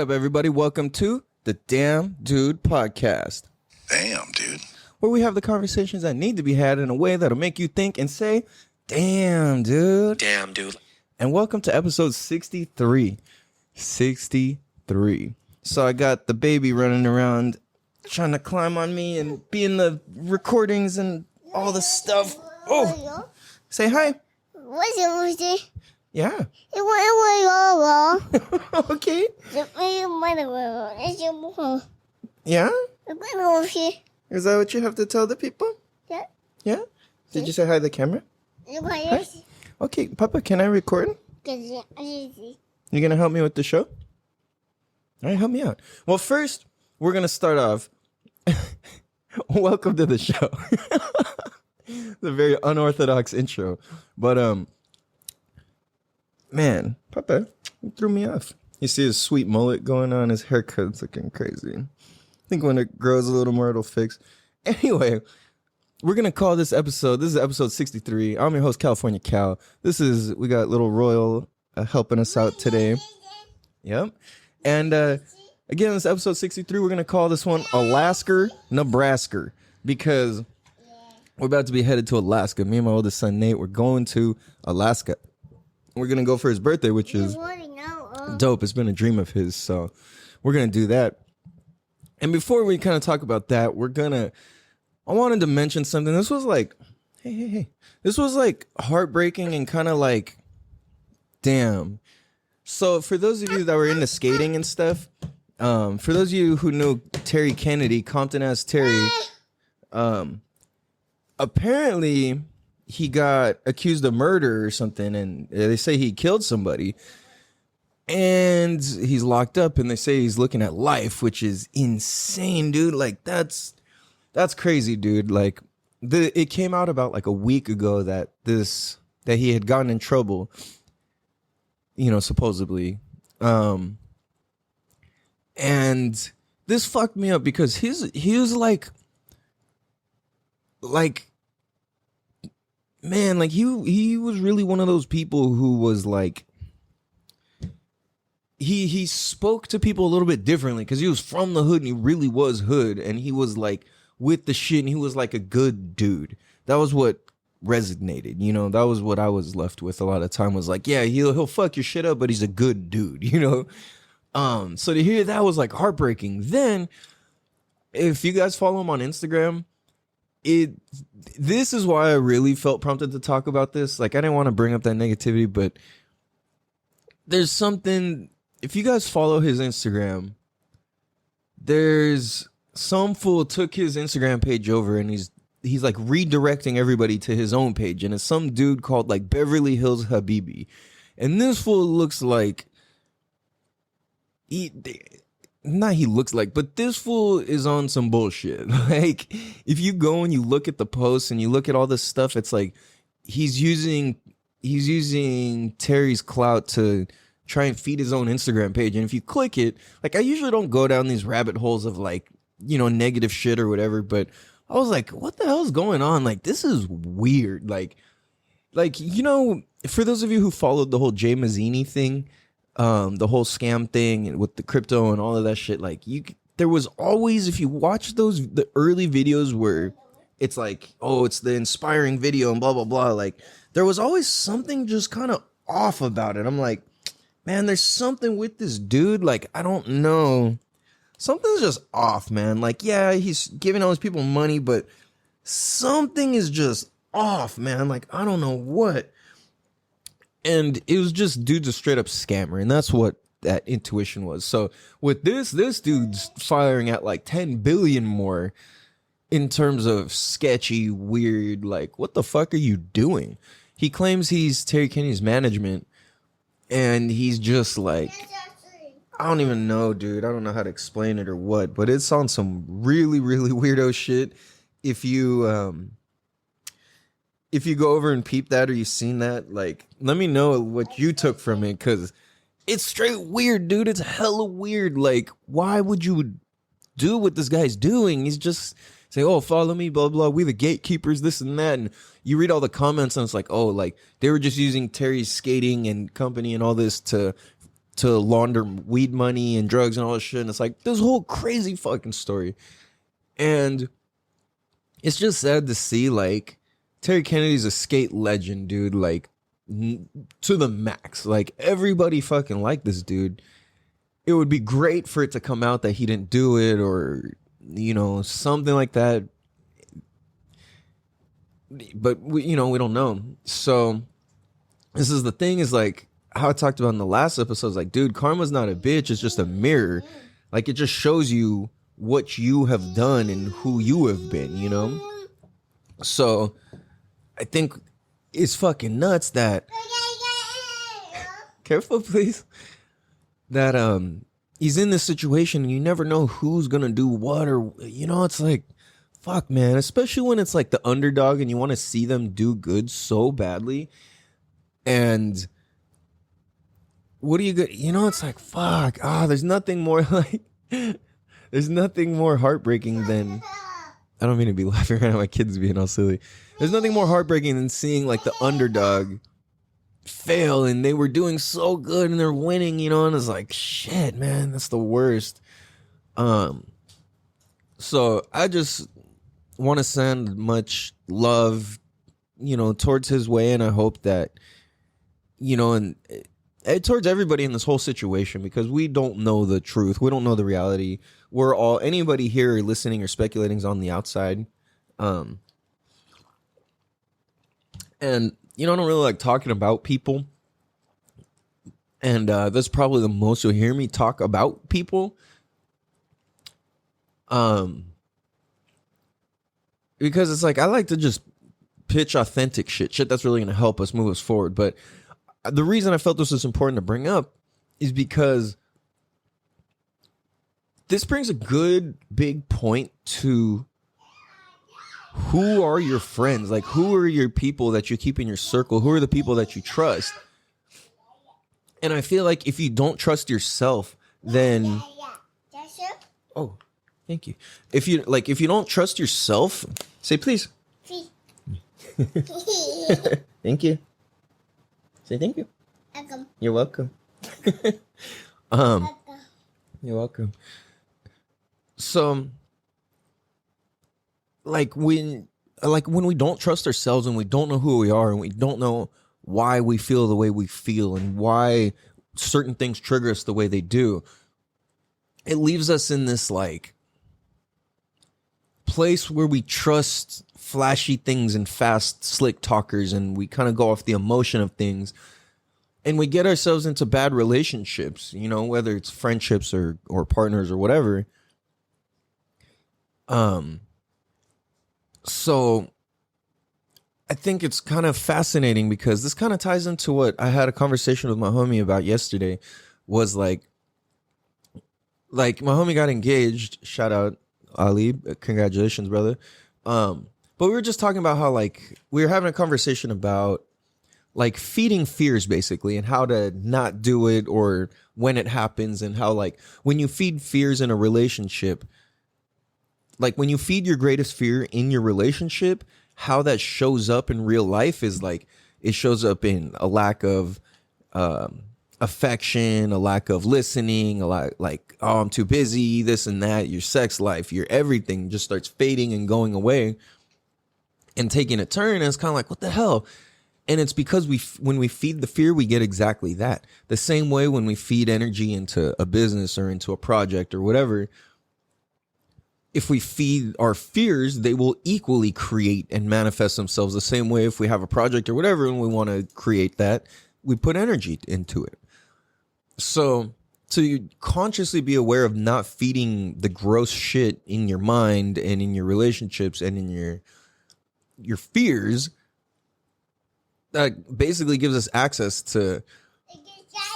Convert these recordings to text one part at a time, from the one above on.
up, everybody? Welcome to the Damn Dude Podcast. Damn, dude. Where we have the conversations that need to be had in a way that'll make you think and say, damn, dude. Damn, dude. And welcome to episode 63. 63. So I got the baby running around trying to climb on me and be in the recordings and all the stuff. Oh, say hi. Yeah. Okay. Yeah? Is that what you have to tell the people? Yeah. Yeah? Did you say hi to the camera? Hi. Okay, Papa, can I record? You gonna help me with the show? All right, help me out. Well, first, we're gonna start off. Welcome to the show. The very unorthodox intro. But, man, Papa, he threw me off. You see his sweet mullet going on, his haircut's looking crazy. I think when it grows a little more, it'll fix. Anyway, we're going to call this is episode 63. I'm your host, California Cal. We got little Royal helping us out today. Yep. And again, this episode 63, we're going to call this one Alasker, Nebrasker, because we're about to be headed to Alaska. Me and my oldest son, Nate, we're going to Alaska. We're going to go for his birthday, which is dope. It's been a dream of his, so we're going to do that. And before we kind of talk about that, I wanted to mention something. This was like, hey. This was like heartbreaking and kind of like, damn. So for those of you that were into skating and stuff, for those of you who knew Terry Kennedy, Compton Ass Terry, apparently he got accused of murder or something, and they say he killed somebody. And he's locked up, and they say he's looking at life, which is insane, dude. Like, that's crazy, dude. Like, it came out about like a week ago that he had gotten in trouble, supposedly. And this fucked me up because he was like, man, like he was really one of those people who was like, he spoke to people a little bit differently because he was from the hood and he really was hood, and he was like with the shit, and he was like a good dude. That was what resonated, that was what I was left with a lot of time, was like, yeah, he'll fuck your shit up, but he's a good dude, so to hear that was like heartbreaking. Then if you guys follow him on Instagram, this is why I really felt prompted to talk about this. Like, I didn't want to bring up that negativity, but there's something. If you guys follow his Instagram, there's some fool took his Instagram page over, and he's like redirecting everybody to his own page, and it's some dude called like Beverly Hills Habibi, and this fool looks like but this fool is on some bullshit. Like, if you go and you look at the posts and you look at all this stuff, it's like he's using Terry's clout to try and feed his own Instagram page. And if you click it, like, I usually don't go down these rabbit holes of like, negative shit or whatever, but I was like, what the hell is going on? Like, this is weird. Like, for those of you who followed the whole Jay Mazzini thing, the whole scam thing with the crypto and all of that shit, like, there was always, if you watch the early videos where it's like, oh, it's the inspiring video and blah, blah, blah, like, there was always something just kind of off about it. I'm like, man, there's something with this dude. Like, I don't know. Something's just off, man. Like, yeah, he's giving all these people money, but something is just off, man. Like, I don't know what. And it was just dude's a straight up scammer. And that's what that intuition was. So with this dude's firing at like 10 billion more in terms of sketchy, weird, like, what the fuck are you doing? He claims he's Terry Kennedy's management. And he's just like, I don't even know, dude. I don't know how to explain it or what, but it's on some really, really weirdo shit. If you go over and peep that, or you've seen that, like, let me know what you took from it, because it's straight weird, dude. It's hella weird. Like, why would you do what this guy's doing? He's just saying, oh, follow me, blah, blah, we the gatekeepers, this and that. And you read all the comments and it's like, oh, like, they were just using Terry's skating and company and all this to to launder weed money and drugs and all this shit. And it's like this whole crazy fucking story. And it's just sad to see, like, Terry Kennedy's a skate legend, dude. Like, to the max. Like, everybody fucking liked this dude. It would be great for it to come out that he didn't do it, or, you know, something like that. But we don't know. So this is the thing, is like how I talked about in the last episode. Is like, dude, karma's not a bitch. It's just a mirror. Like, it just shows you what you have done and who you have been, you know? So I think it's fucking nuts that careful, please. That he's in this situation and you never know who's gonna do what, or, you know, it's like, fuck, man. Especially when it's like the underdog and you want to see them do good so badly. And what do you get? You know, it's like, fuck. There's nothing more like, there's nothing more heartbreaking than, I don't mean to be laughing around at my kids being all silly. There's nothing more heartbreaking than seeing like the underdog fail and they were doing so good and they're winning, you know, and it's like, shit, man, that's the worst. So I just want to send much love, you know, towards his way, and I hope that, you know, and towards everybody in this whole situation, because we don't know the truth, we don't know the reality. We're all, anybody here listening or speculating is on the outside, and you know, I don't really like talking about people, and that's probably the most you'll hear me talk about people, because it's like I like to just pitch authentic shit that's really going to help us move us forward. But the reason I felt this was important to bring up is because this brings a good big point to who are your friends? Like, who are your people that you keep in your circle? Who are the people that you trust? And I feel like if you don't trust yourself, then... Oh, thank you. If you don't trust yourself, say please. Thank you. Say thank you. Welcome. You're welcome. You're welcome. So, like when we don't trust ourselves and we don't know who we are and we don't know why we feel the way we feel and why certain things trigger us the way they do, it leaves us in this like place where we trust flashy things and fast, slick talkers, and we kind of go off the emotion of things, and we get ourselves into bad relationships, you know, whether it's friendships or partners or whatever. So I think it's kind of fascinating because this kind of ties into what I had a conversation with my homie about yesterday. Was like my homie got engaged. Shout out Ali, congratulations, brother. But we were just talking about how like we were having a conversation about like feeding fears basically, and how to not do it or when it happens, and how like when you feed fears in a relationship, like when you feed your greatest fear in your relationship, how that shows up in real life is like it shows up in a lack of affection, a lack of listening, a lot like, oh, I'm too busy, this and that. Your sex life, your everything just starts fading and going away and taking a turn. And it's kind of like, what the hell? And it's because when we feed the fear, we get exactly that. The same way when we feed energy into a business or into a project or whatever, if we feed our fears, they will equally create and manifest themselves the same way. If we have a project or whatever and we want to create that, we put energy into it. So to consciously be aware of not feeding the gross shit in your mind and in your relationships and in your fears, that basically gives us access to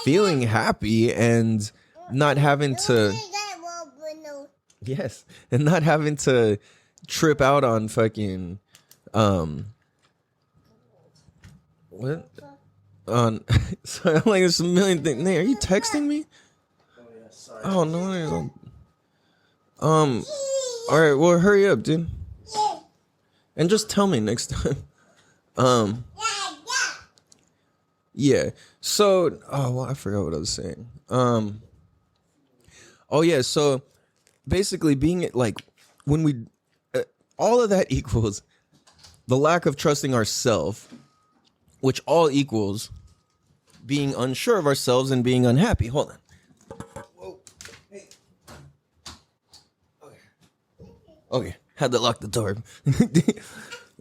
feeling happy and not having to... Yes, and not having to trip out on fucking what on. Sorry, I'm like there's a million things. Nate, are you texting me? Oh yeah, sorry. Oh no. All right, well hurry up, dude. And just tell me next time. Yeah. So, well, I forgot what I was saying. Oh yeah. So basically, being like when we, all of that equals the lack of trusting ourselves, which all equals being unsure of ourselves and being unhappy. Hold on. Whoa. Hey. Okay. Had to lock the door.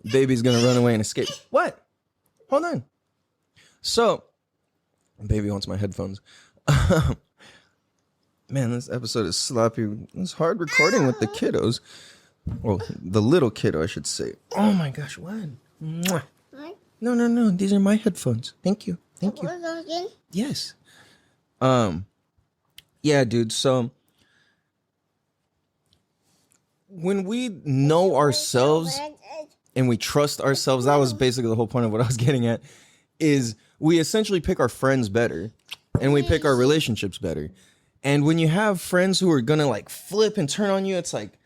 Baby's gonna run away and escape. What? Hold on. So, baby wants my headphones. Man, this episode is sloppy. It's hard recording with the kiddos. Well, the little kiddo, I should say. Oh my gosh, what? Mwah. No. These are my headphones. Thank you. Yes. Yeah, dude. So when we know ourselves and we trust ourselves, that was basically the whole point of what I was getting at, is we essentially pick our friends better and we pick our relationships better. And when you have friends who are gonna like flip and turn on you, it's like,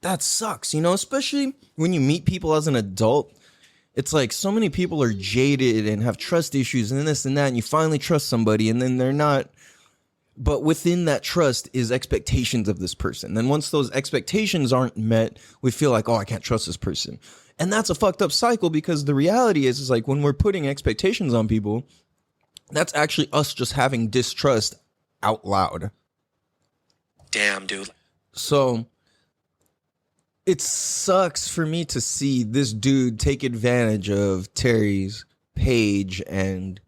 that sucks, you know, especially when you meet people as an adult. It's like so many people are jaded and have trust issues and this and that, and you finally trust somebody and then they're not. But within that trust is expectations of this person. Then once those expectations aren't met, we feel like, oh, I can't trust this person. And that's a fucked up cycle, because the reality is like when we're putting expectations on people, that's actually us just having distrust out loud. Damn, dude. So it sucks for me to see this dude take advantage of Terry's page and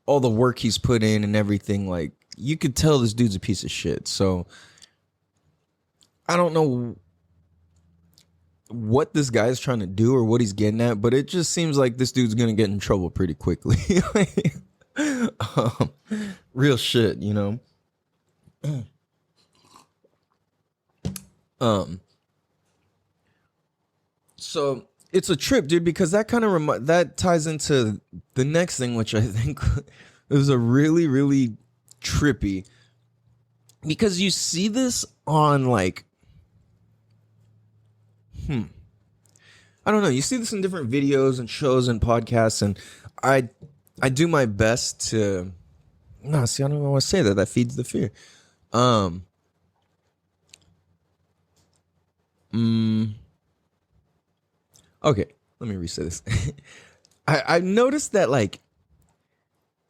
all the work he's put in and everything. Like, you could tell this dude's a piece of shit. So I don't know what this guy's trying to do or what he's getting at, but it just seems like this dude's gonna get in trouble pretty quickly. Real shit, you know. So it's a trip, dude, because that kind of that ties into the next thing, which I think is a really, really trippy, because you see this on like, I don't know. You see this in different videos and shows and podcasts, and I do my best to. No, see, I don't want to say that. That feeds the fear. Okay, let me reset this. I noticed that like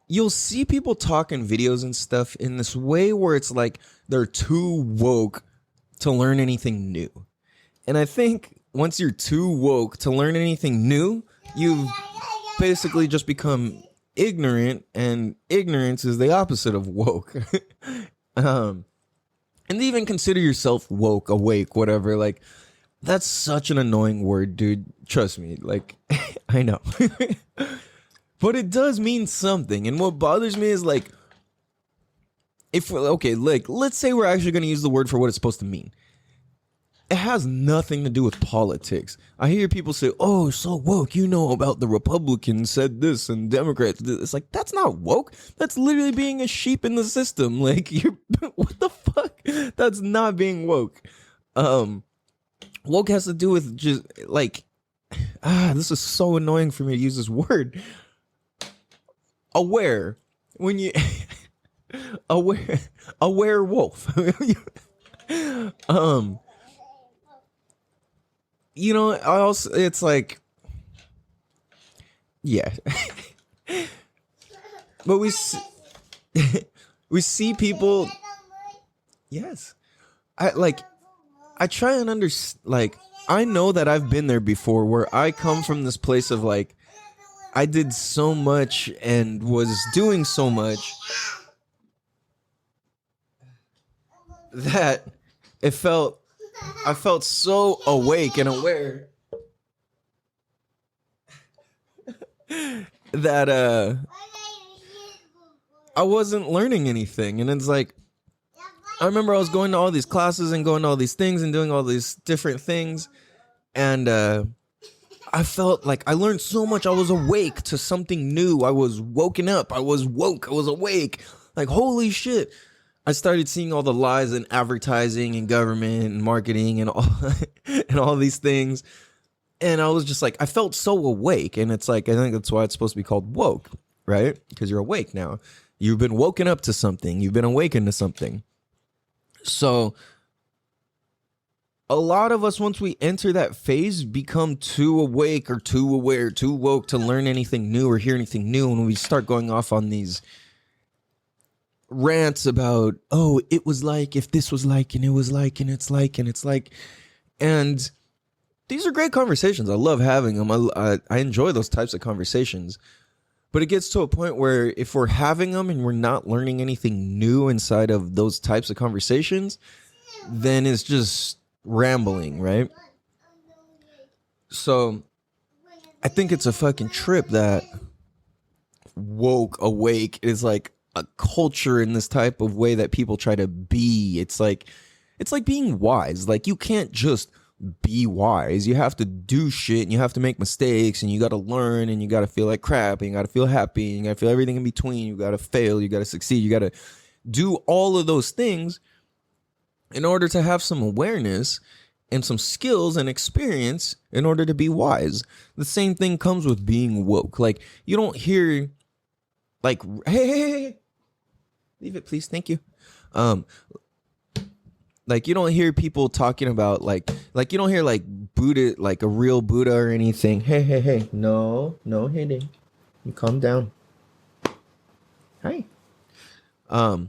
you'll see people talk in videos and stuff in this way where it's like they're too woke to learn anything new. And I think once you're too woke to learn anything new, you've basically just become ignorant, and ignorance is the opposite of woke. And even consider yourself woke, awake, whatever. Like, that's such an annoying word, dude. Trust me. Like, I know. But it does mean something. And what bothers me is like, like, let's say we're actually going to use the word for what it's supposed to mean. It has nothing to do with politics. I hear people say, oh, so woke, you know about the Republicans said this and Democrats did this. It's like, that's not woke. That's literally being a sheep in the system. Like, what the fuck? That's not being woke. Woke has to do with just like, this is so annoying for me to use this word. Aware. When you, aware wolf. You know, I also, it's like, yeah. But we see people, yes. I try and understand, like, I know that I've been there before, where I come from this place of like, I did so much and was doing so much that I felt so awake and aware that I wasn't learning anything. And it's like, I remember I was going to all these classes and going to all these things and doing all these different things, and I felt like I learned so much. I was awake to something new. I was woken up. I was woke. I was awake. Like, holy shit. I started seeing all the lies in advertising and government and marketing and all and all these things. And I was just like, I felt so awake. And it's like, I think that's why it's supposed to be called woke. right? Because you're awake now. You've been woken up to something. You've been awakened to something. So a lot of us, once we enter that phase, become too awake or too aware, too woke to learn anything new or hear anything new. And we start going off on these rants about, oh, it was like, if this was like, and it was like, and it's like, and it's like. And these are great conversations. I love having them. I enjoy those types of conversations. But it gets to a point where if we're having them and we're not learning anything new inside of those types of conversations, then it's just rambling, right? So I think it's a fucking trip that woke, awake is like a culture in this type of way that people try to be. It's like being wise. Like, you can't just be wise. You have to do shit and you have to make mistakes and you got to learn and you got to feel like crap and you got to feel happy and you got to feel everything in between. You got to fail, you got to succeed, you got to do all of those things in order to have some awareness and some skills and experience in order to be wise. The same thing comes with being woke. Like, you don't hear like, hey, leave it, please, thank you. Like, you don't hear people talking about like you don't hear like Buddha, like a real Buddha or anything. Hey, no, hitting. You calm down. Hi. But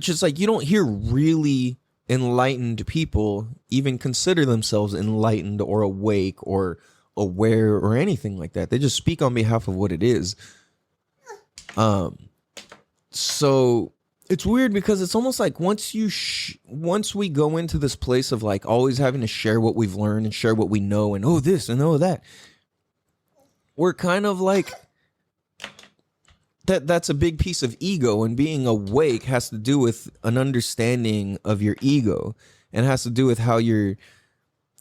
just like, you don't hear really enlightened people even consider themselves enlightened or awake or aware or anything like that. They just speak on behalf of what it is. So it's weird because it's almost like once we go into this place of like always having to share what we've learned and share what we know and oh this and oh that, we're kind of like that's a big piece of ego, and being awake has to do with an understanding of your ego and has to do with how you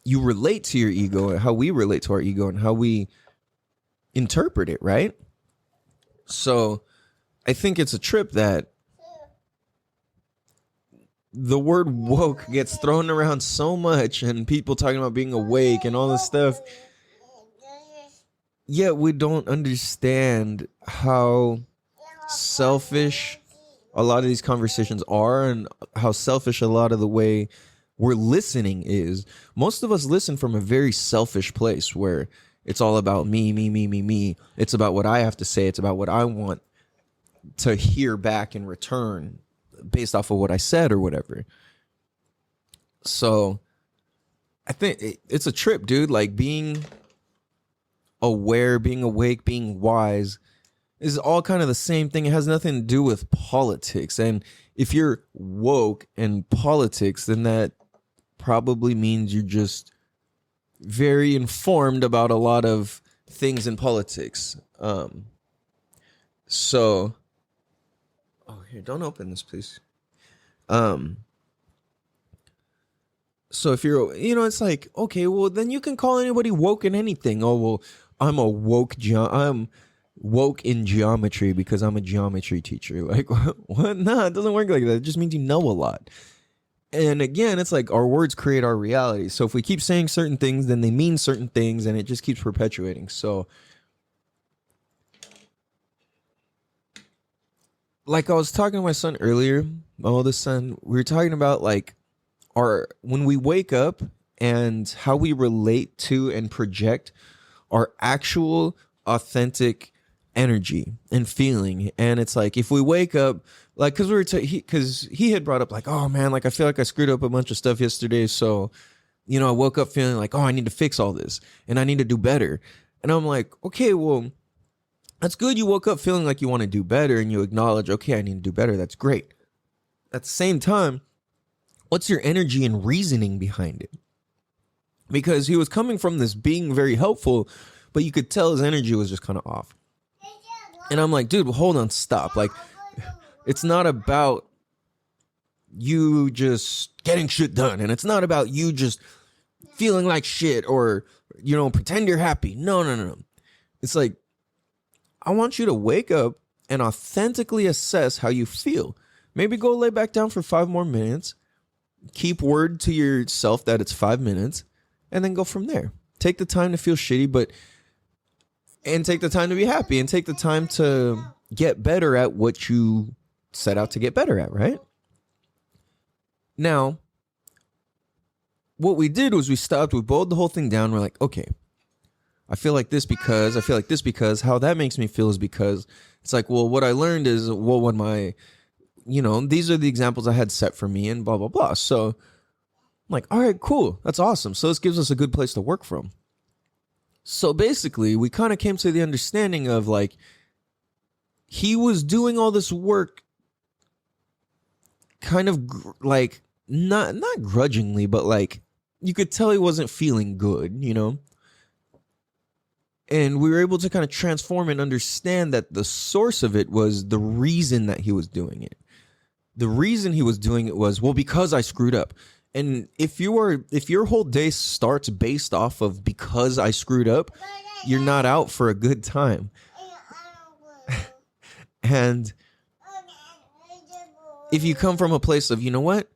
relate to your ego and how we relate to our ego and how we interpret it, right? So I think it's a trip that the word woke gets thrown around so much and people talking about being awake and all this stuff. Yet we don't understand how selfish a lot of these conversations are and how selfish a lot of the way we're listening is. Most of us listen from a very selfish place where it's all about me. It's about what I have to say. It's about what I want to hear back in return based off of what I said or whatever. So I think it's a trip, dude. Like, being aware, being awake, being wise is all kind of the same thing. It has nothing to do with politics. And if you're woke in politics, then that probably means you're just very informed about a lot of things in politics. So oh, here, don't open this, please. So if you're, it's like, okay, well, then you can call anybody woke in anything. Oh, well, I'm woke in geometry because I'm a geometry teacher. Like, what? Nah, it doesn't work like that. It just means you know a lot. And again, it's like our words create our reality. So if we keep saying certain things, then they mean certain things, and it just keeps perpetuating. So like I was talking to my son earlier, my oldest son, we were talking about like when we wake up and how we relate to and project our actual authentic energy and feeling. And it's like, if we wake up, like, because he had brought up like, oh man, like I feel like I screwed up a bunch of stuff yesterday. So, I woke up feeling like, oh, I need to fix all this and I need to do better. And I'm like, okay, well, that's good. You woke up feeling like you want to do better and you acknowledge, okay, I need to do better. That's great. At the same time, what's your energy and reasoning behind it? Because he was coming from this being very helpful, but you could tell his energy was just kind of off. And I'm like, dude, well, hold on, stop. Like, it's not about you just getting shit done. And it's not about you just feeling like shit or, pretend you're happy. No. It's like, I want you to wake up and authentically assess how you feel. Maybe go lay back down for 5 more minutes. Keep word to yourself that it's 5 minutes and then go from there. Take the time to feel shitty, but and take the time to be happy and take the time to get better at what you set out to get better at, right? Now, what we did was we stopped, we boiled the whole thing down. We're like, okay, I feel like this because how that makes me feel is because it's like, well, what I learned is, well, when my, these are the examples I had set for me and blah, blah, blah. So I'm like, all right, cool. That's awesome. So this gives us a good place to work from. So basically, we kind of came to the understanding of like, he was doing all this work kind of like, not grudgingly, but like, you could tell he wasn't feeling good, And we were able to kind of transform and understand that the source of it was the reason that he was doing it. The reason he was doing it was, well, because I screwed up. And if your whole day starts based off of because I screwed up, you're not out for a good time. And if you come from a place of, you know what,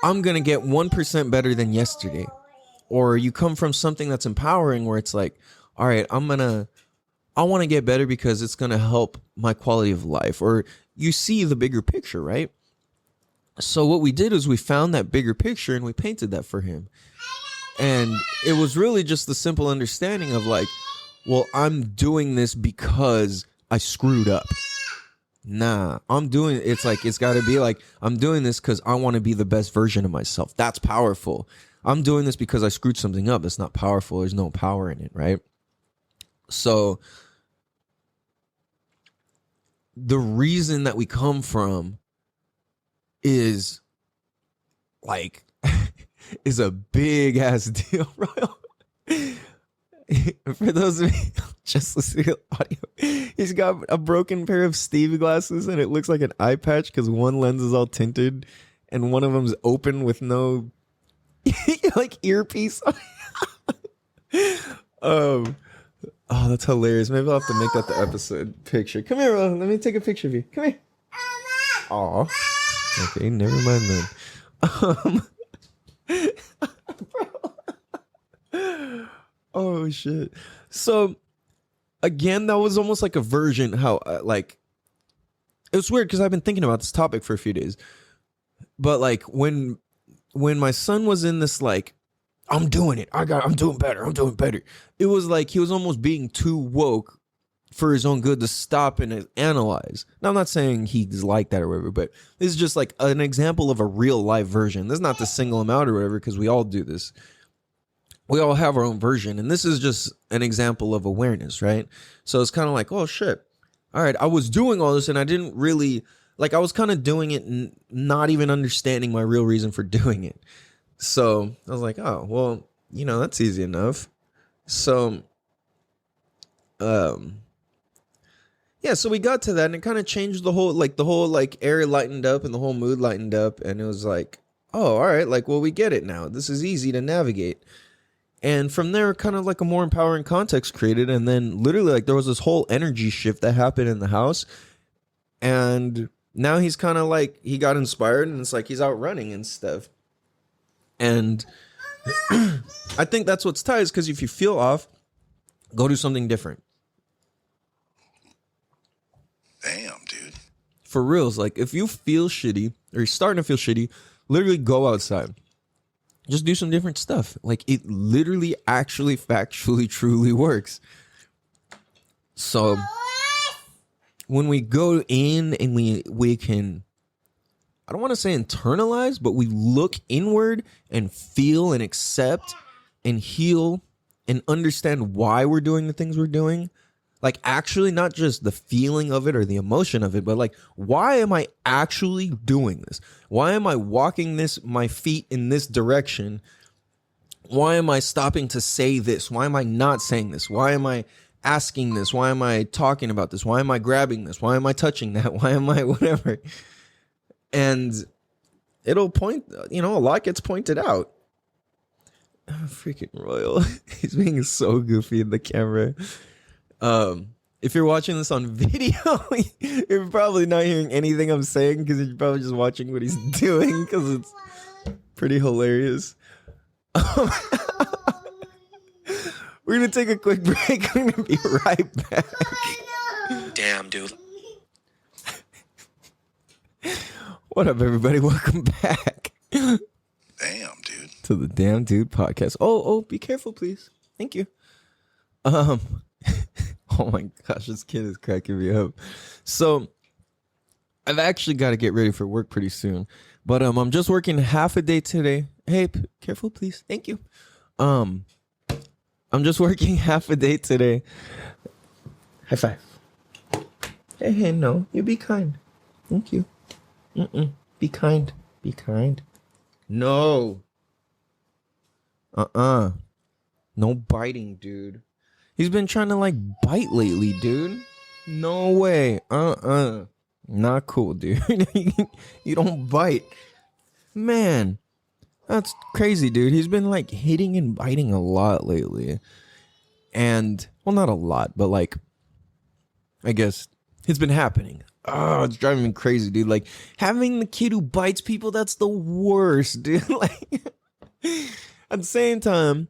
I'm going to get 1% better than yesterday. Or you come from something that's empowering where it's like, all right, I want to get better because it's going to help my quality of life. Or you see the bigger picture, right? So what we did is we found that bigger picture and we painted that for him. And it was really just the simple understanding of like, well, I'm doing this because I screwed up. Nah, it's got to be like, I'm doing this because I want to be the best version of myself. That's powerful. I'm doing this because I screwed something up. That's not powerful. There's no power in it, right? So the reason that we come from is like, is a big ass deal, bro. For those of you just listening to the audio, he's got a broken pair of Steve glasses and it looks like an eye patch because one lens is all tinted and one of them's open with no like earpiece on it. Oh, that's hilarious. Maybe I'll have to make that the episode picture. Come here, Let me take a picture of you. Come here. Aw. Okay, never mind then. Oh shit. So again, that was almost like a version how like it was weird because I've been thinking about this topic for a few days. But like when my son was in this like, I'm doing it. I'm doing better. It was like he was almost being too woke for his own good to stop and analyze. Now, I'm not saying he's like that or whatever, but this is just like an example of a real life version. This is not to single him out or whatever, because we all do this. We all have our own version. And this is just an example of awareness, right? So it's kind of like, oh shit. All right, I was doing all this and I didn't really, like I was kind of doing it and not even understanding my real reason for doing it. So I was like, oh, well, that's easy enough. So, yeah, so we got to that and it kind of changed the whole air lightened up and the whole mood lightened up. And it was like, oh, all right, like, well, we get it now. This is easy to navigate. And from there, kind of like a more empowering context created. And then literally like there was this whole energy shift that happened in the house. And now he's kind of like, he got inspired and it's like he's out running and stuff. And I think that's what's tight is because if you feel off, go do something different. Damn, dude. For reals, like if you feel shitty or you're starting to feel shitty, literally go outside. Just do some different stuff. Like it literally, actually, factually, truly works. So when we go in and we can, I don't want to say internalize, but we look inward and feel and accept and heal and understand why we're doing the things we're doing. Like actually not just the feeling of it or the emotion of it, but like, why am I actually doing this? Why am I walking my feet in this direction? Why am I stopping to say this? Why am I not saying this? Why am I asking this? Why am I talking about this? Why am I grabbing this? Why am I touching that? Why am I whatever? And it'll point, a lot gets pointed out. Oh, freaking Royal. He's being so goofy in the camera. If you're watching this on video, you're probably not hearing anything I'm saying because you're probably just watching what he's doing because it's pretty hilarious. We're gonna take a quick break. I'm gonna be right back. Damn, dude. What up, everybody? Welcome back Damn, dude. to the Damn Dude podcast. Oh, be careful, please. Thank you. Oh my gosh, this kid is cracking me up. So I've actually got to get ready for work pretty soon, but I'm just working half a day today. Hey, careful, please. Thank you. I'm just working half a day today. High five. Hey, no, you be kind. Thank you. Be kind. Be kind. No. No biting, dude. He's been trying to like bite lately, dude. No way. Not cool, dude. You don't bite. Man, that's crazy, dude. He's been like hitting and biting a lot lately. And, well, not a lot, but like, I guess it's been happening. Oh, it's driving me crazy, dude. Like, having the kid who bites people, that's the worst, dude. Like, at the same time,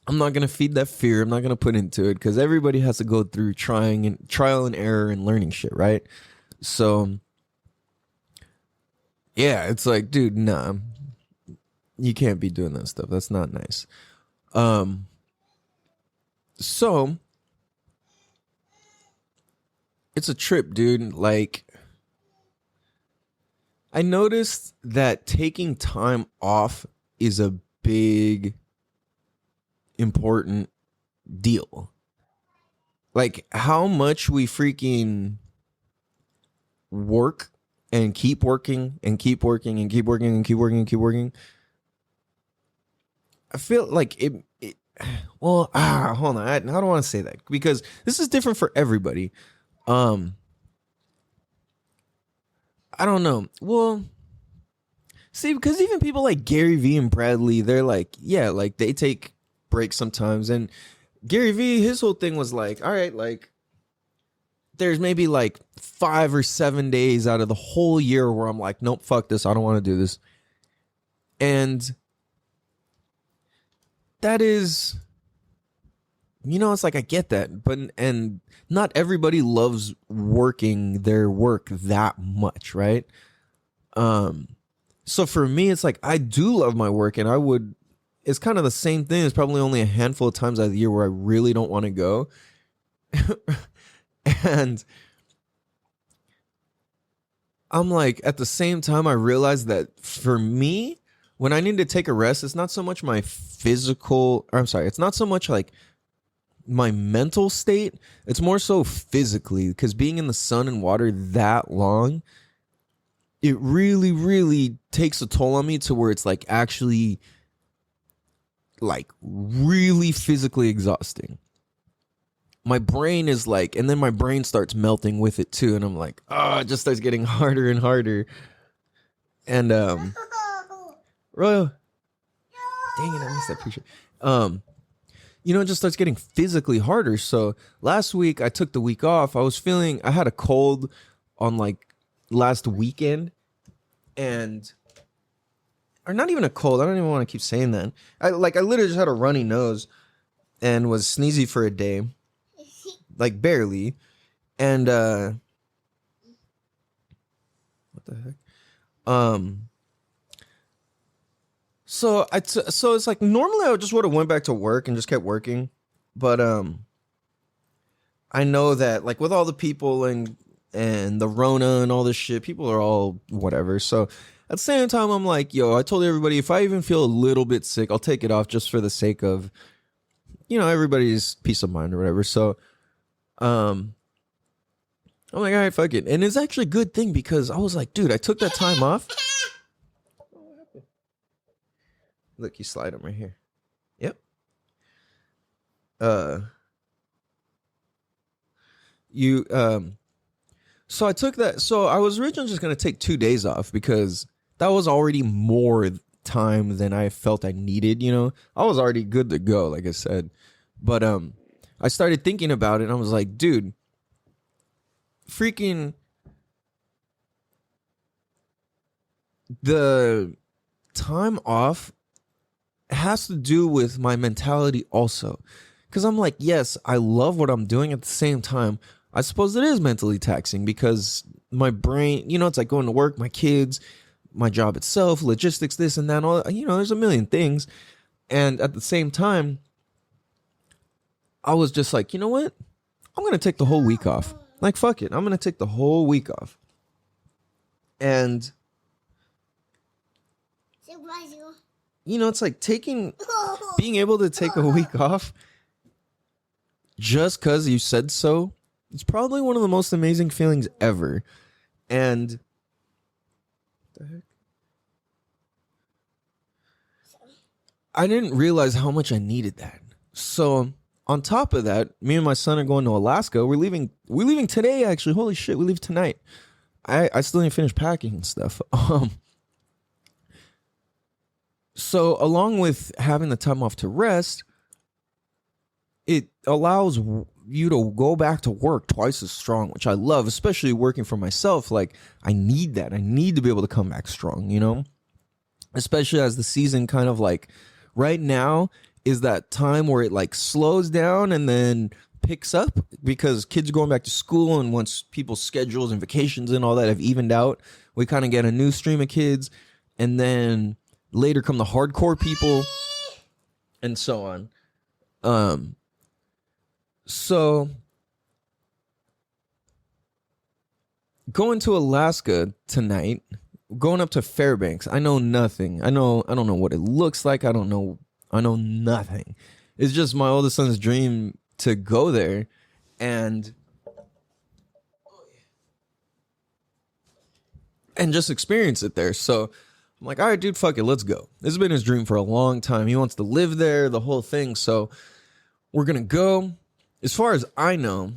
I'm not going to feed that fear. I'm not going to put into it because everybody has to go through trial and error and learning shit, right? So, yeah, it's like, dude, nah, you can't be doing that stuff. That's not nice. So, it's a trip, dude. Like, I noticed that taking time off is a big, important deal. Like, how much we freaking work and keep working and keep working and keep working and keep working and keep working. I feel like it well, hold on. I don't want to say that because this is different for everybody. I don't know. Well, see, because even people like Gary Vee and Bradley, they're like, yeah, like they take breaks sometimes. And Gary Vee, his whole thing was like, all right, like there's maybe like 5 or 7 days out of the whole year where I'm like, nope, fuck this. I don't want to do this. And that is, you know, it's like I get that, but and not everybody loves working their work that much, right? So for me, it's like I do love my work, and I would. It's kind of the same thing. There's probably only a handful of times out of the year where I really don't want to go, and I'm like, at the same time, I realize that for me, when I need to take a rest, it's not so much my physical. Or I'm sorry, it's not so much like my mental state. It's more so physically, because being in the sun and water that long, it really, really takes a toll on me to where it's like actually like really physically exhausting. My brain is like, and then my brain starts melting with it too. And I'm like, it just starts getting harder and harder. And, Royal, dang it, I missed that picture. You know, it just starts getting physically harder. So last week I took the week off. I had a cold on like last weekend, or not even a cold. I don't even want to keep saying that. I literally just had a runny nose and was sneezy for a day, like barely. And what the heck? So it's like normally I just would have went back to work and just kept working, but I know that like with all the people and the Rona and all this shit, people are all whatever. So at the same time, I'm like, yo, I told everybody if I even feel a little bit sick, I'll take it off just for the sake of, you know, everybody's peace of mind or whatever. So I'm like, all right, fuck it. And it's actually a good thing because I was like, dude, I took that time off. Look, you slide them right here. Yep. So I took that. So I was originally just going to take 2 days off because that was already more time than I felt I needed, you know. I was already good to go, like I said. But I started thinking about it and I was like, dude, freaking the time off has to do with my mentality also. Because I'm like, yes, I love what I'm doing. At the same time, I suppose it is mentally taxing because my brain, it's like going to work, my kids, my job itself, logistics, this and that, all. There's a million things. And at the same time, I was just like, you know what? I'm going to take the whole week off. Like, fuck it. I'm going to take the whole week off. And, it's like being able to take a week off just because you said so. It's probably one of the most amazing feelings ever. And, what the heck? I didn't realize how much I needed that. So, on top of that, me and my son are going to Alaska. We're leaving today, actually. Holy shit, we leave tonight. I still need to finish packing and stuff. So along with having the time off to rest, it allows you to go back to work twice as strong, which I love, especially working for myself. Like, I need that. I need to be able to come back strong, especially as the season kind of like right now is that time where it like slows down and then picks up because kids are going back to school, and once people's schedules and vacations and all that have evened out, we kind of get a new stream of kids, and then later come the hardcore people and so on. So going to Alaska tonight, going up to Fairbanks, I know nothing. I don't know what it looks like. I know nothing. It's just my oldest son's dream to go there and just experience it there. So I'm like, all right, dude, fuck it, let's go. This has been his dream for a long time. He wants to live there, the whole thing. So we're gonna go. As far as I know,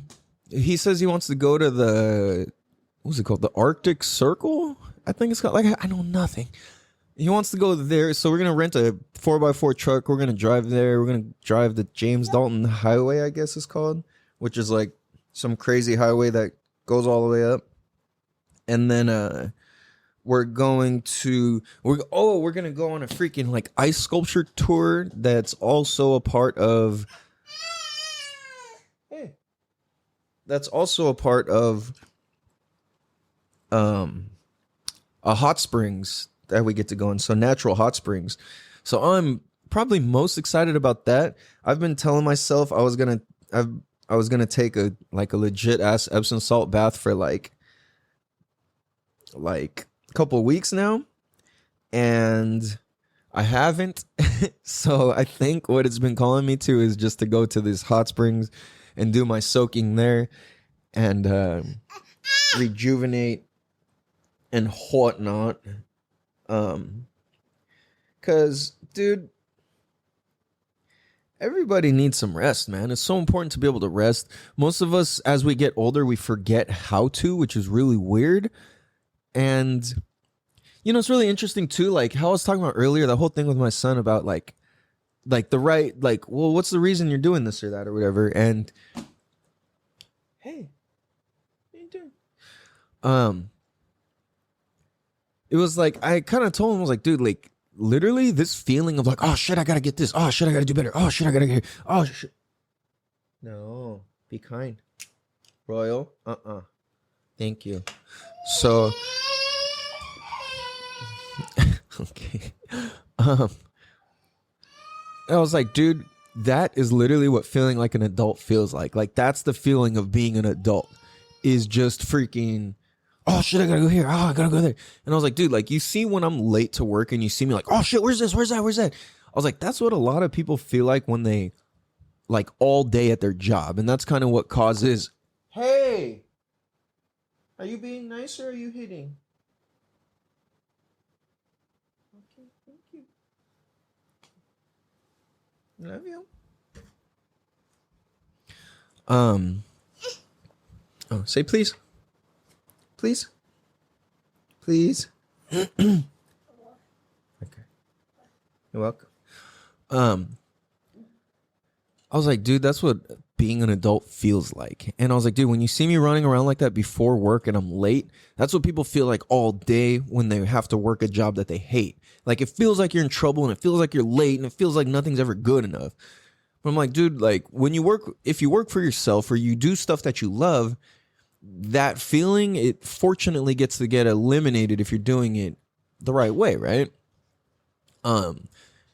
he says he wants to go to what's it called? The Arctic Circle? I think it's called. Like, I know nothing. He wants to go there, so we're going to rent a 4x4 truck. We're going to drive there. We're going to drive the James Dalton Highway, I guess it's called, which is like some crazy highway that goes all the way up. And then we're going to go on a freaking like ice sculpture tour that's also a part of a hot springs that we get to go in, so natural hot springs. So I'm probably most excited about that. I've been telling myself I was gonna take a legit ass Epsom salt bath for like a couple of weeks now, and I haven't. So I think what it's been calling me to is just to go to these hot springs and do my soaking there and rejuvenate and whatnot. Cause dude, everybody needs some rest, man. It's so important to be able to rest. Most of us, as we get older, we forget how to, which is really weird. And it's really interesting too, like how I was talking about earlier, the whole thing with my son about like the right, like, well, what's the reason you're doing this or that or whatever. And hey, what are you doing? It was like, I kind of told him, I was like, dude, like, literally this feeling of like, oh, shit, I got to get this. Oh, shit, I got to do better. Oh, shit, I got to get, oh, shit. No, be kind. Royal, thank you. So, okay. I was like, dude, that is literally what feeling like an adult feels like. Like, that's the feeling of being an adult, is just freaking, oh shit, I gotta go here. Oh, I gotta go there. And I was like, dude, like, you see when I'm late to work and you see me like, oh shit, where's this? Where's that? Where's that? I was like, that's what a lot of people feel like when they like all day at their job. And that's kind of what causes, hey, are you being nice or are you hitting? Okay, thank you. Love you. Oh, say please. Please? Please? Okay. You're welcome. I was like, dude, that's what being an adult feels like. And I was like, dude, when you see me running around like that before work and I'm late, that's what people feel like all day when they have to work a job that they hate. Like, it feels like you're in trouble and it feels like you're late and it feels like nothing's ever good enough. But I'm like, dude, like if you work for yourself or you do stuff that you love, that feeling, it fortunately gets to get eliminated if you're doing it the right way, right? Now,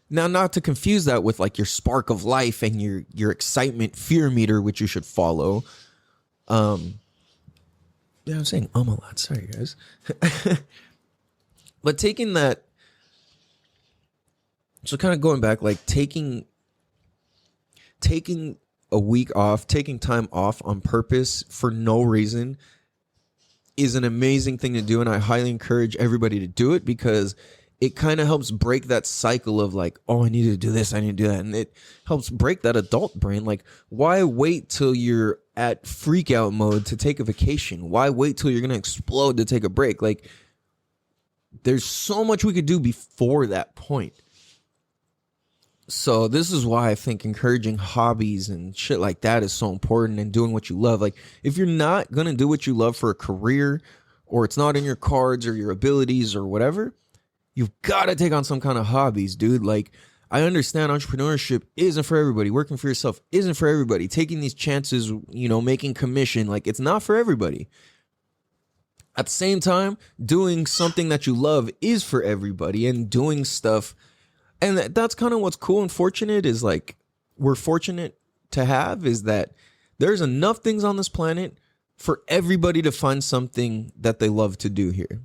not to confuse that with like your spark of life and your excitement fear meter, which you should follow. Yeah, I'm saying a lot. Sorry, guys. But taking that, so kind of going back, like taking a week off, taking time off on purpose for no reason is an amazing thing to do, and I highly encourage everybody to do it because it kind of helps break that cycle of like, oh, I need to do this, I need to do that. And it helps break that adult brain. Like, why wait till you're at freak out mode to take a vacation? Why wait till you're going to explode to take a break? Like, there's so much we could do before that point. So this is why I think encouraging hobbies and shit like that is so important, and doing what you love. Like, if you're not going to do what you love for a career, or it's not in your cards or your abilities or whatever, you've got to take on some kind of hobbies, dude. Like, I understand entrepreneurship isn't for everybody. Working for yourself isn't for everybody. Taking these chances, you know, making commission, like, it's not for everybody. At the same time, doing something that you love is for everybody, and doing stuff. And that's kind of what's cool and fortunate is, like, we're fortunate to have is that there's enough things on this planet for everybody to find something that they love to do here.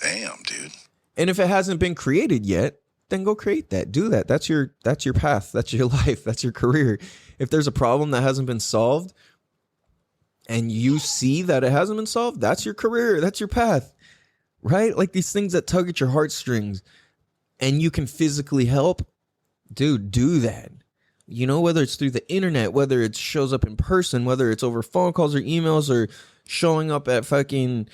Damn, dude. And if it hasn't been created yet, then go create that. Do that. That's your path. That's your life. That's your career. If there's a problem that hasn't been solved and you see that it hasn't been solved, that's your career. That's your path. Right? Like these things that tug at your heartstrings and you can physically help, dude, do that. You know, whether it's through the internet, whether it shows up in person, whether it's over phone calls or emails or showing up at fucking,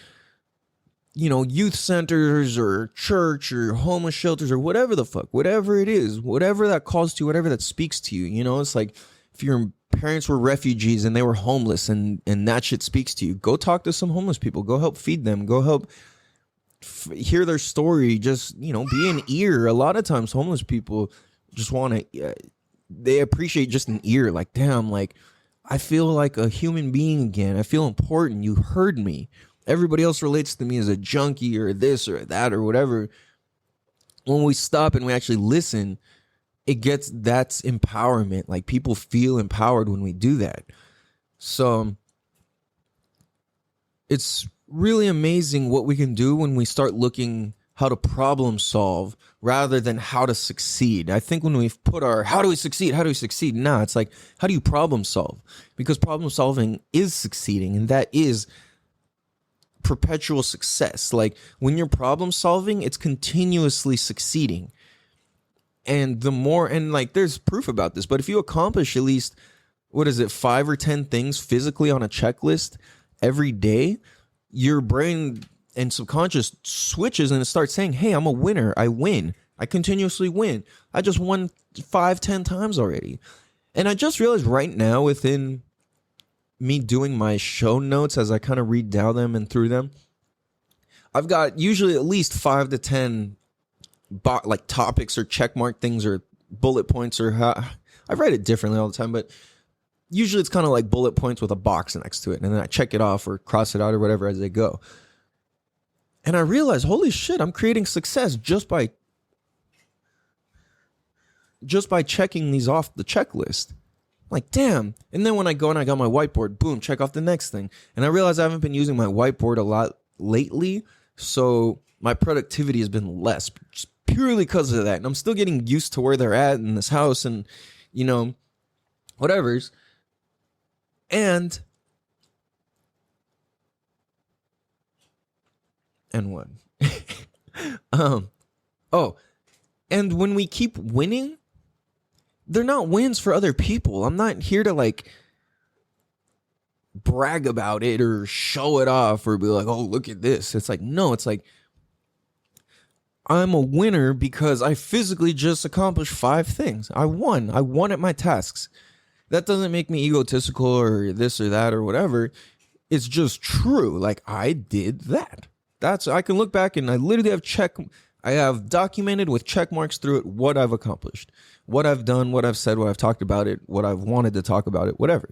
you know, youth centers or church or homeless shelters or whatever the fuck, whatever it is, whatever that calls to, whatever that speaks to you. You know, it's like if your parents were refugees and they were homeless and that shit speaks to you, go talk to some homeless people, go help feed them, go help hear their story. Just, you know, be an ear. A lot of times homeless people just want to, they appreciate just an ear. Like, damn, like I feel like a human being again. I feel important. You heard me. Everybody else relates to me as a junkie or this or that or whatever. When we stop and we actually listen, that's empowerment. Like people feel empowered when we do that. So it's really amazing what we can do when we start looking how to problem solve rather than how to succeed. I think when we've put our how do we succeed? Nah, it's like, how do you problem solve? Because problem solving is succeeding, and that is perpetual success. Like when you're problem solving, it's continuously succeeding. And the more, and like there's proof about this, but if you accomplish at least, 5 or 10 things physically on a checklist every day, your brain and subconscious switches and it starts saying, hey, I'm a winner. I win. I continuously win. I just won 5-10 times already. And I just realized right now within me doing my show notes as I kind of read down them and through them, I've got usually at least 5 to 10 like topics or checkmark things or bullet points or I write it differently all the time, but usually it's kind of like bullet points with a box next to it. And then I check it off or cross it out or whatever as they go. And I realized, holy shit, I'm creating success just by checking these off the checklist. Like, damn. And then when I go and I got my whiteboard, boom, check off the next thing. And I realized I haven't been using my whiteboard a lot lately. So my productivity has been less just purely because of that. And I'm still getting used to where they're at in this house and, you know, whatever's. And what? And when we keep winning, they're not wins for other people. I'm not here to like brag about it or show it off or be like, oh, look at this. It's like, no, it's like I'm a winner because I physically just accomplished 5 things. I won at my tasks. That doesn't make me egotistical or this or that or whatever. It's just true. Like I did that. I can look back and I literally have I have documented with check marks through it what I've accomplished, what I've done, what I've said, what I've talked about it, what I've wanted to talk about it, whatever.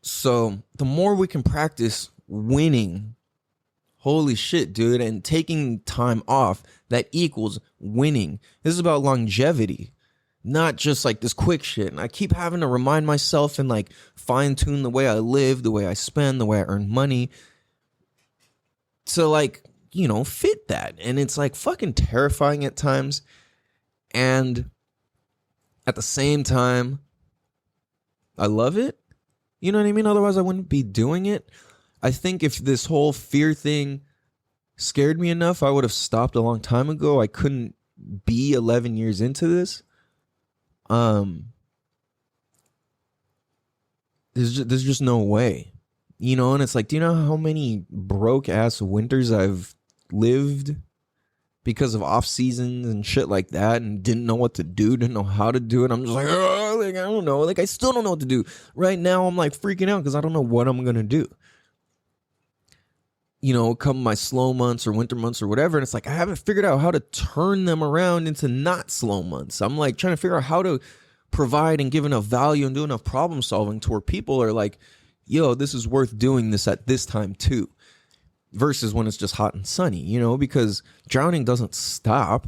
So the more we can practice winning, holy shit, dude, and taking time off, that equals winning. This is about longevity, not just like this quick shit. And I keep having to remind myself and like fine tune the way I live, the way I spend, the way I earn money to like, you know, fit that. And it's like fucking terrifying at times. And at the same time, I love it. You know what I mean? Otherwise I wouldn't be doing it. I think if this whole fear thing scared me enough, I would have stopped a long time ago. I couldn't be 11 years into this. There's just no way, you know. And it's like, do you know how many broke ass winters I've lived because of off seasons and shit like that, and didn't know what to do, didn't know how to do it. I'm just like, oh, like I don't know, like I still don't know what to do right now. I'm like freaking out because I don't know what I'm gonna do. You know, come my slow months or winter months or whatever, and it's like I haven't figured out how to turn them around into not slow months. I'm like trying to figure out how to provide and give enough value and do enough problem solving to where people are like, yo, this is worth doing this at this time too, versus when it's just hot and sunny, you know, because drowning doesn't stop.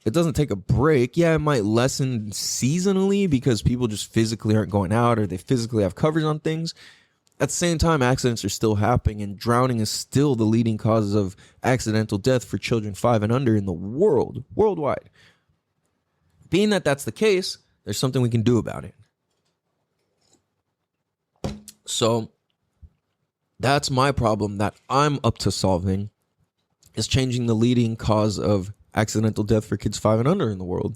It doesn't take a break. Yeah, it might lessen seasonally because people just physically aren't going out or they physically have covers on things. At the same time, accidents are still happening, and drowning is still the leading cause of accidental death for children 5 and under in the world, worldwide. Being that that's the case, there's something we can do about it. So that's my problem that I'm up to solving, is changing the leading cause of accidental death for kids 5 and under in the world,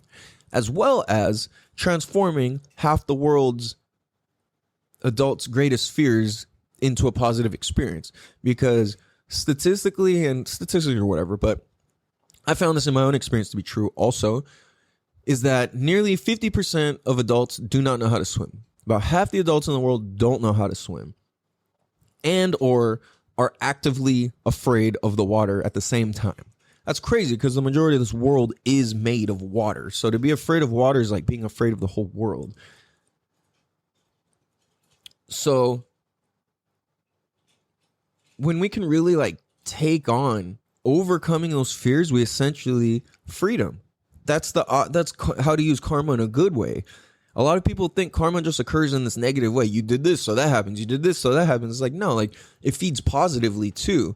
as well as transforming half the world's adults' greatest fears into a positive experience. Because statistically or whatever, but I found this in my own experience to be true also, is that nearly 50% of adults do not know how to swim. About half the adults in the world don't know how to swim, and or are actively afraid of the water at the same time. That's crazy because the majority of this world is made of water. So to be afraid of water is like being afraid of the whole world. So when we can really like take on overcoming those fears, we essentially freedom. That's how to use karma in a good way. A lot of people think karma just occurs in this negative way. You did this, so that happens. You did this, so that happens. It's like, no, like it feeds positively too,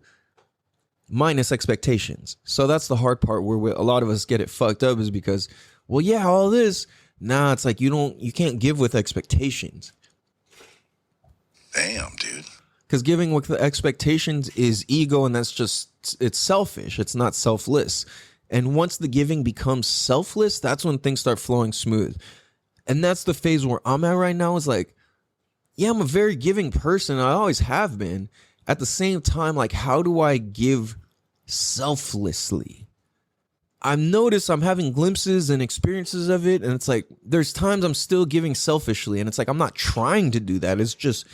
minus expectations. So that's the hard part where a lot of us get it fucked up, is because, well, yeah, all this. Nah, it's like you can't give with expectations. Damn, dude. Because giving with the expectations is ego, and it's selfish. It's not selfless. And once the giving becomes selfless, that's when things start flowing smooth. And that's the phase where I'm at right now, is like, yeah, I'm a very giving person. I always have been. At the same time, like, how do I give selflessly? I've noticed I'm having glimpses and experiences of it. And it's like, there's times I'm still giving selfishly. And it's like, I'm not trying to do that. It's just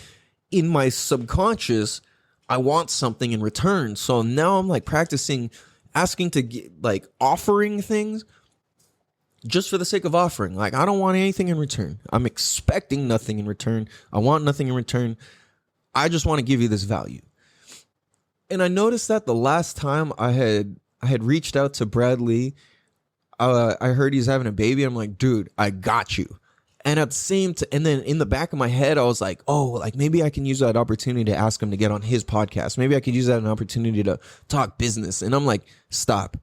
in my subconscious, I want something in return. So now I'm like practicing asking to get, like, offering things just for the sake of offering. Like, I don't want anything in return. I'm expecting nothing in return. I want nothing in return. I just want to give you this value. And I noticed that the last time I had reached out to Bradley, I heard he's having a baby. I'm like, dude, I got you. And at the same time, and then in the back of my head, I was like, oh, like maybe I can use that opportunity to ask him to get on his podcast. Maybe I could use that as an opportunity to talk business. And I'm like, stop.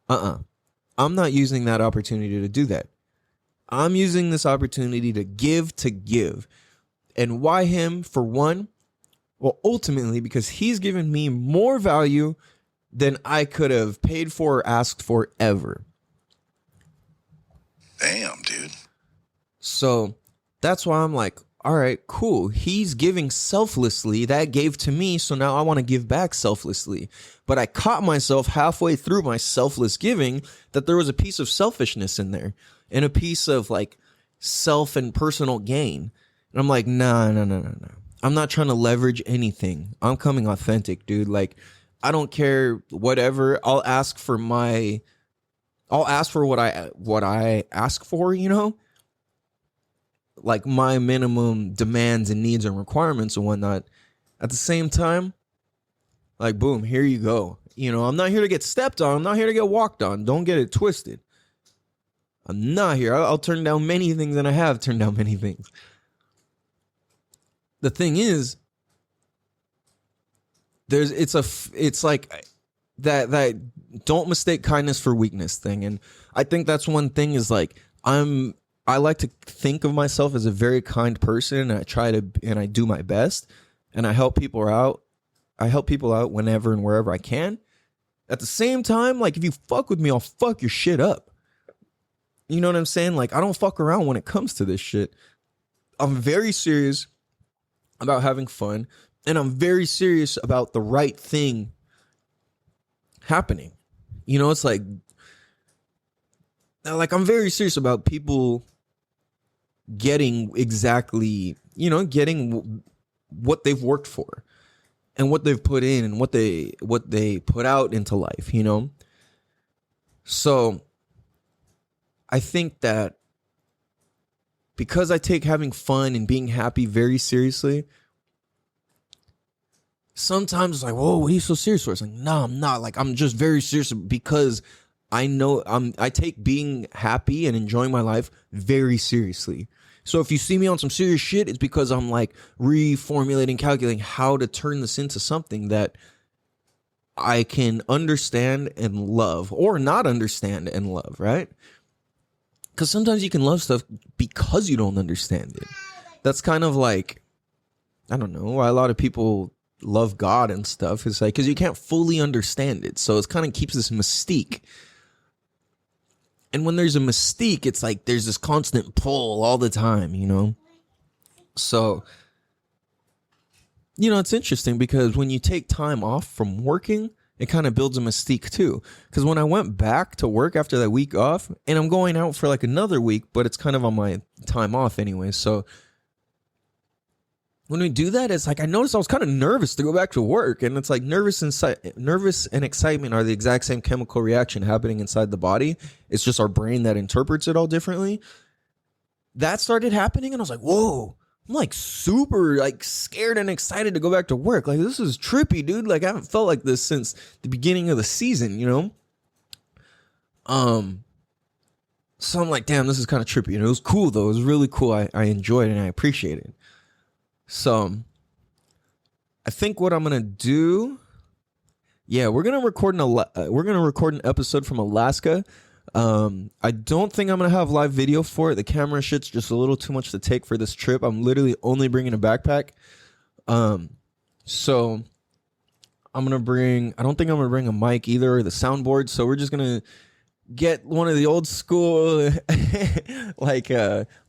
I'm not using that opportunity to do that. I'm using this opportunity to give. And why him? For one, well, ultimately, because he's given me more value than I could have paid for or asked for ever. Damn, dude. So that's why I'm like, all right, cool. He's giving selflessly. That gave to me. So now I want to give back selflessly. But I caught myself halfway through my selfless giving that there was a piece of selfishness in there and a piece of like self and personal gain. And I'm like, no. I'm not trying to leverage anything. I'm coming authentic, dude. Like, I don't care, whatever. I'll ask for what I ask for, you know? Like my minimum demands and needs and requirements and whatnot. At the same time, like, boom, here you go. You know, I'm not here to get stepped on. I'm not here to get walked on. Don't get it twisted. I'm not here. I'll turn down many things, and I have turned down many things. The thing is, it's like that don't mistake kindness for weakness thing. And I think that's one thing is like, I like to think of myself as a very kind person, and I do my best, and I help people out. I help people out whenever and wherever I can. At the same time, like, if you fuck with me, I'll fuck your shit up. You know what I'm saying? Like, I don't fuck around when it comes to this shit. I'm very serious about having fun, and I'm very serious about the right thing happening. You know, it's like I'm very serious about people getting exactly, you know, getting what they've worked for and what they've put in and what they put out into life, you know? So I think that because I take having fun and being happy very seriously, sometimes it's like, whoa, what are you so serious for? It's like, no, I'm not. Like, I'm just very serious because I know I take being happy and enjoying my life very seriously. So if you see me on some serious shit, it's because I'm like reformulating, calculating how to turn this into something that I can understand and love, or not understand and love, right? Because sometimes you can love stuff because you don't understand it. That's kind of like, I don't know, why a lot of people love God and stuff. It's like, because you can't fully understand it. So it kind of keeps this mystique. And when there's a mystique, it's like there's this constant pull all the time, you know? So, you know, it's interesting because when you take time off from working, it kind of builds a mystique too. Because when I went back to work after that week off, and I'm going out for like another week, but it's kind of on my time off anyway. So when we do that, it's like I noticed I was kind of nervous to go back to work. And it's like nervous and excitement are the exact same chemical reaction happening inside the body. It's just our brain that interprets it all differently. That started happening, and I was like, whoa, I'm like super like scared and excited to go back to work. Like, this is trippy, dude. Like, I haven't felt like this since the beginning of the season, you know? So I'm like, damn, this is kind of trippy. And it was cool, though. It was really cool. I enjoyed it, and I appreciate it. So I think what I'm gonna do, we're gonna record an episode from Alaska. I don't think I'm gonna have live video for it. The camera shit's just a little too much to take for this trip. I'm literally only bringing a backpack. So I don't think I'm gonna bring a mic either, or the soundboard. So we're just gonna get one of the old school like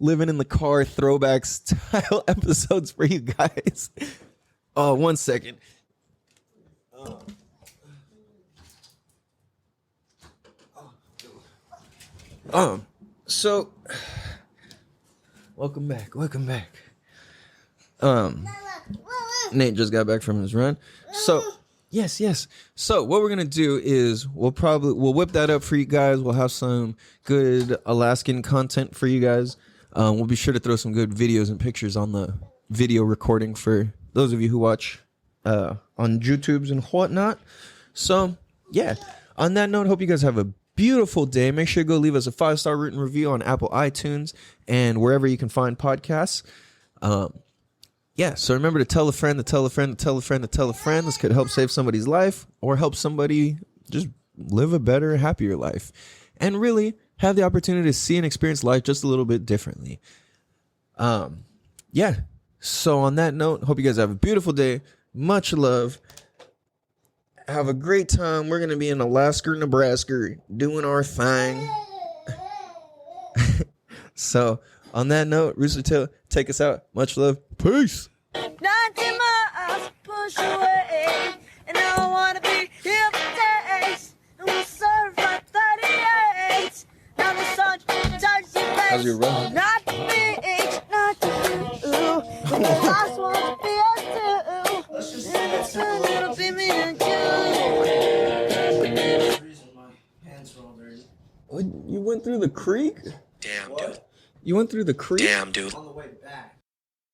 living in the car throwback style episodes for you guys. Oh, 1 second. So welcome back. Nate just got back from his run. So Yes. So what we're gonna do is we'll whip that up for you guys. We'll have some good Alaskan content for you guys. We'll be sure to throw some good videos and pictures on the video recording for those of you who watch on YouTubes and whatnot. So yeah. On that note, hope you guys have a beautiful day. Make sure to go leave us a 5-star written review on Apple iTunes and wherever you can find podcasts. So remember to tell a friend, to tell a friend, to tell a friend, to tell a friend. This could help save somebody's life or help somebody just live a better, happier life. And really have the opportunity to see and experience life just a little bit differently. So on that note, hope you guys have a beautiful day. Much love. Have a great time. We're going to be in Alasker, Nebraska, doing our thing. So on that note, Rooster Tail, take us out. Much love. Peace. 90 miles push away, and I wanna be here for days, and we'll serve like 38. Now the sun touches your face. How's your run? Not the beach, not the blue, and the last one to be us too. And it's soon it'll be me and you. went through the creek? Damn, dude. You went through the creek? Damn, dude. On the way back.